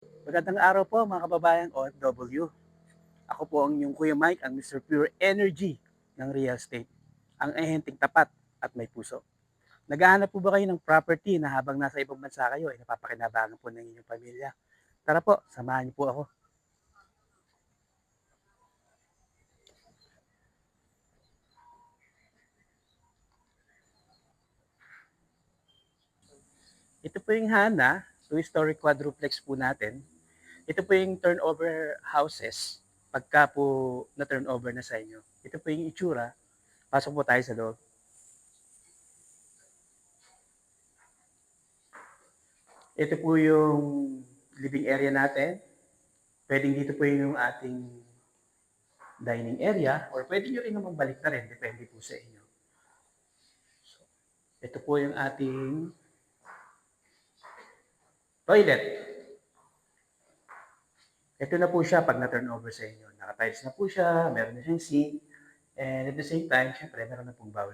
Magandang araw po mga kababayang OFW. Ako po ang inyong Kuya Mike, ang Mr. Pure Energy ng real estate. Ang ahenteng tapat at may puso. Naghahanap po ba kayo ng property na habang nasa ibang bansa kayo ay napapakinabangan po ng inyong pamilya? Tara po, samahan niyo po ako. Ito po yung Hana, two-story quadruplex po natin. Ito po yung turnover houses pagka po na turnover na sa inyo. Ito po yung itsura. Pasok po tayo sa loob. Ito po yung living area natin. Pwedeng dito po yung ating dining area or pwede nyo rin naman balik na rin. Depende po sa inyo. So, ito po yung ating toilet. Ito na po siya pag na-turn over sa inyo. Naka-tiles na po siya, meron na siyang sink, and at the same time, syempre, meron na pong bowl.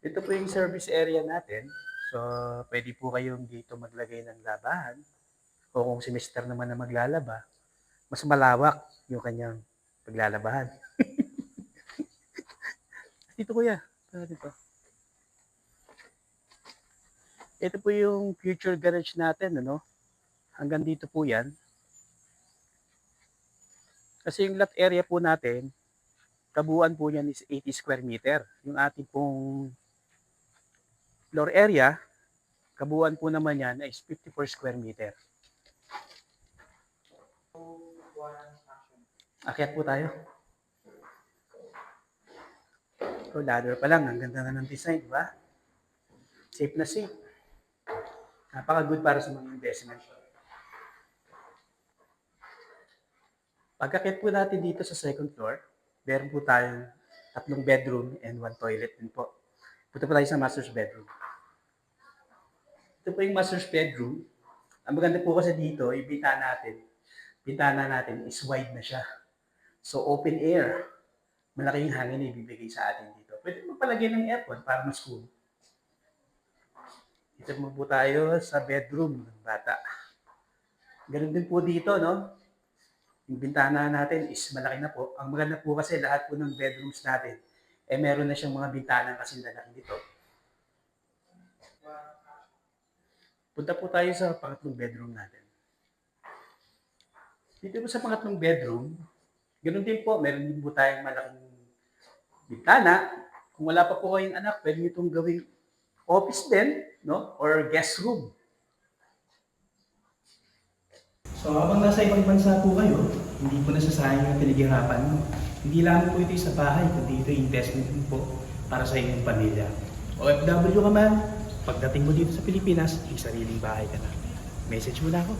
Ito po yung service area natin. So, pwede po kayong dito maglagay ng labahan. O kung si Mr. naman na maglalaba, mas malawak yung kanyang paglalabahan. Dito kuya, dito. Ito po yung future garage natin, ano? Hanggang dito po yan. Kasi yung lot area po natin, kabuuan po niyan is 80 square meter. Yung ating pong floor area, kabuuan po naman yan is 54 square meter. Akyat po tayo. So, ladder pa lang. Ang ganda na ng design, di ba? Safe na safe. Napaka-good para sa mga investment. Pagkakit po natin dito sa second floor, meron po tayong 3 bedroom and 1 toilet din po. Punta po tayo sa master's bedroom. Ito po yung master's bedroom. Ang maganda po kasi dito, yung bintana natin is wide na siya. So open air. Malaking hangin na ibibigay sa atin dito. Pwede mo palagay ng aircon para mas cool. Dito po tayo sa bedroom ng bata. Ganun din po dito, no? Yung bintana natin is malaki na po. Ang maganda po kasi lahat po ng bedrooms natin, meron na siyang mga bintana kasi lalaki dito. Punta po tayo sa pangatlong bedroom natin. Dito po sa pangatlong bedroom, ganun din po, meron din po tayong malaking bintana. Kung wala pa po kayong anak, pwede nyo itong gawing office din, no? Or guest room. So habang nasa ibang bansa po kayo, hindi po nasasayang yung pinaghirapan mo. Hindi lang po ito sa bahay, kundi ito investment po para sa inyong pamilya. OFW ka man, pagdating mo dito sa Pilipinas, may sariling bahay ka na. Message mo na ako.